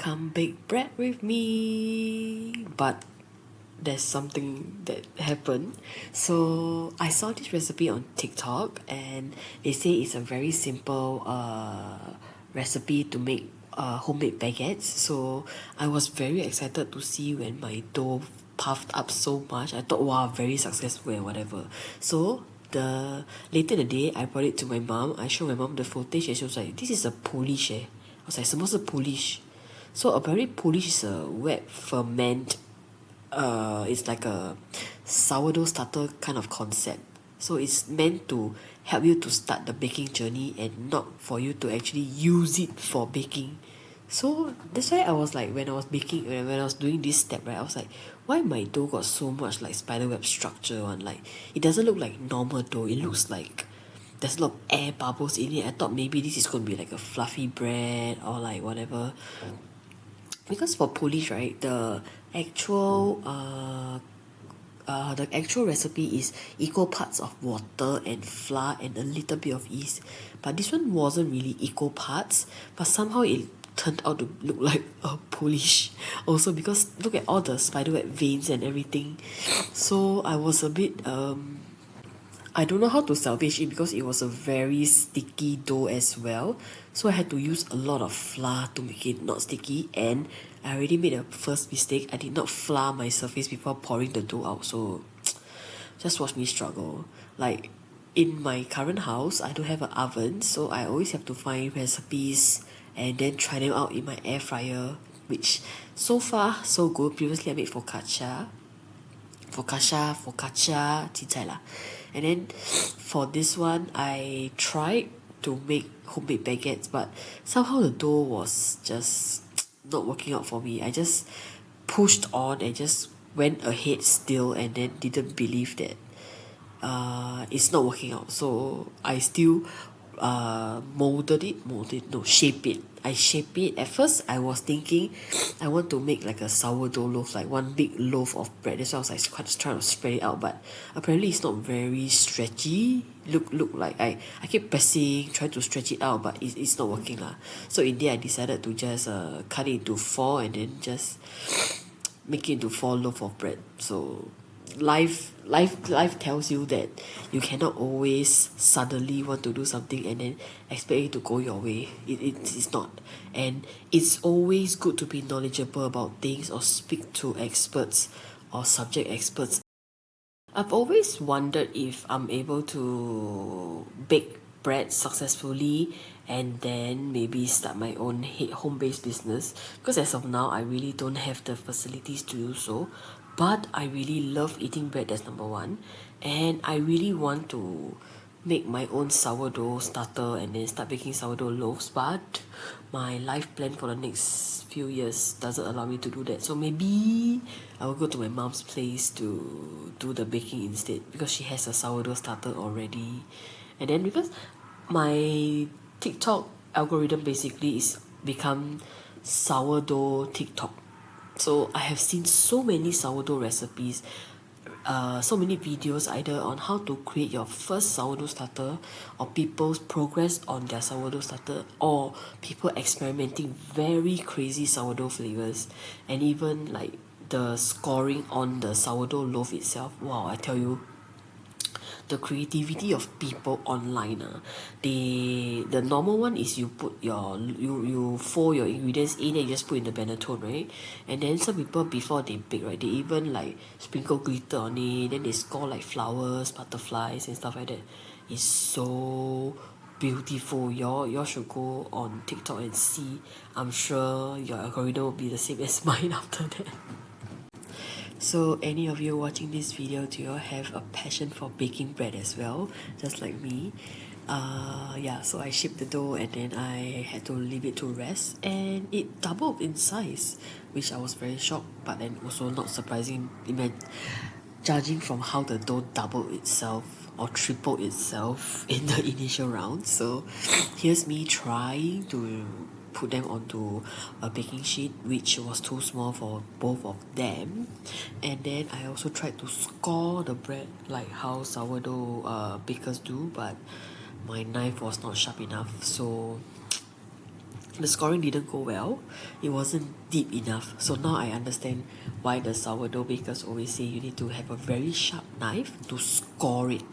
come bake bread with me. But there's something that happened. So I saw this recipe on TikTok and they say it's a very simple recipe to make homemade baguettes. So I was very excited to see when my dough puffed up so much. I thought, wow, very successful and whatever. So the later in the day I brought it to my mom. I showed my mom the footage and she was like, this is a Polish I was like, 什么是 Polish? So apparently Polish is a wet ferment, it's like a sourdough starter kind of concept. So it's meant to help you to start the baking journey and not for you to actually use it for baking. So that's why I was like, when I was baking, when I was doing this step, right, I was like, why my dough got so much like spiderweb structure on? Like, it doesn't look like normal dough. It looks like there's a lot of air bubbles in it. I thought maybe this is going to be like a fluffy bread or like whatever. Because for Polish, right, the actual recipe is equal parts of water and flour and a little bit of yeast. But this one wasn't really equal parts, but somehow it turned out to look like a Polish also, because look at all the spiderweb veins and everything. So I was a bit I don't know how to salvage it because it was a very sticky dough as well. So I had to use a lot of flour to make it not sticky, and I already made a first mistake. I did not flour my surface before pouring the dough out. So just watch me struggle. Like in my current house, I don't have an oven, so I always have to find recipes and then try them out in my air fryer, which so far so good. Previously I made focaccia, cincai lah. And then for this one, I tried to make homemade baguettes, but somehow the dough was just not working out for me. I just pushed on and just went ahead still, and then didn't believe that it's not working out. So I still shape it. I shape it. At first I was thinking I want to make like a sourdough loaf, like one big loaf of bread. That's why I was like quite trying to spread it out, but apparently it's not very stretchy. Look like I keep pressing, trying to stretch it out, but it's not working lah. So in the end I decided to just cut it into four and then just make it into 4 loaf of bread. So life tells you that you cannot always suddenly want to do something and then expect it to go your way. It's not. And it's always good to be knowledgeable about things or speak to experts or subject experts. I've always wondered if I'm able to bake bread successfully and then maybe start my own home-based business, because as of now I really don't have the facilities to do so. But I really love eating bread, that's number one, and I really want to make my own sourdough starter and then start baking sourdough loaves, but my life plan for the next few years doesn't allow me to do that. So maybe I will go to my mom's place to do the baking instead, because she has a sourdough starter already. And then because my TikTok algorithm basically is become sourdough TikTok. So I have seen so many sourdough recipes, so many videos either on how to create your first sourdough starter, or people's progress on their sourdough starter, or people experimenting very crazy sourdough flavors, and even like the scoring on the sourdough loaf itself. Wow, I tell you, the creativity of people online, the normal one is you put you fold your ingredients in and you just put in the Benetton, right? And then some people before they bake, right, they even like sprinkle glitter on it, then they score like flowers, butterflies and stuff like that. It's so beautiful. Y'all should go on TikTok and see. I'm sure your algorithm will be the same as mine after that. So any of you watching this video, do you all have a passion for baking bread as well, just like me? Yeah, so I shipped the dough and then I had to leave it to rest, and it doubled in size, which I was very shocked, but then also not surprising, judging from how the dough doubled itself or tripled itself in the initial round. So here's me trying to put them onto a baking sheet, which was too small for both of them. And then I also tried to score the bread like how sourdough bakers do, but my knife was not sharp enough, so the scoring didn't go well. It wasn't deep enough. So now I understand why the sourdough bakers always say you need to have a very sharp knife to score it,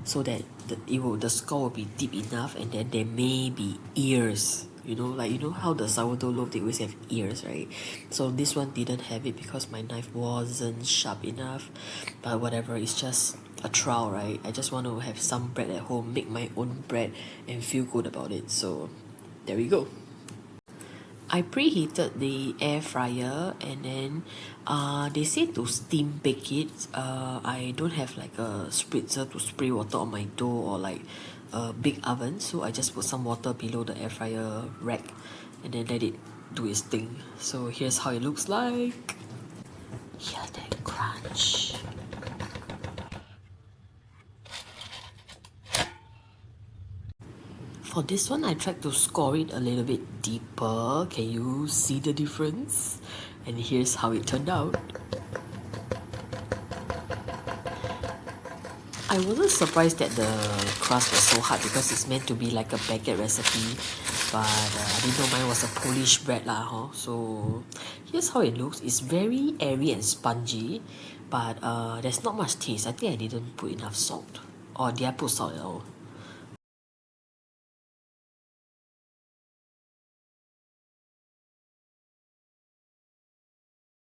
so that the score will be deep enough, and then there may be ears. Like how the sourdough loaf, they always have ears, right? So this one didn't have it because my knife wasn't sharp enough. But whatever, it's just a trial, right? I just want to have some bread at home, make my own bread, and feel good about it. So there we go. I preheated the air fryer, and then they say to steam bake it. I don't have like a spritzer to spray water on my dough, or like a big oven, so I just put some water below the air fryer rack and then let it do its thing. So here's how it looks like. Hear that crunch. For this one, I tried to score it a little bit deeper. Can you see the difference? And here's how it turned out. I wasn't surprised that the crust was so hard because it's meant to be like a baguette recipe, but I didn't know mine was a Polish bread lah, huh? So here's how it looks. It's very airy and spongy, but there's not much taste. I think I didn't put enough salt. Or did I put salt at all?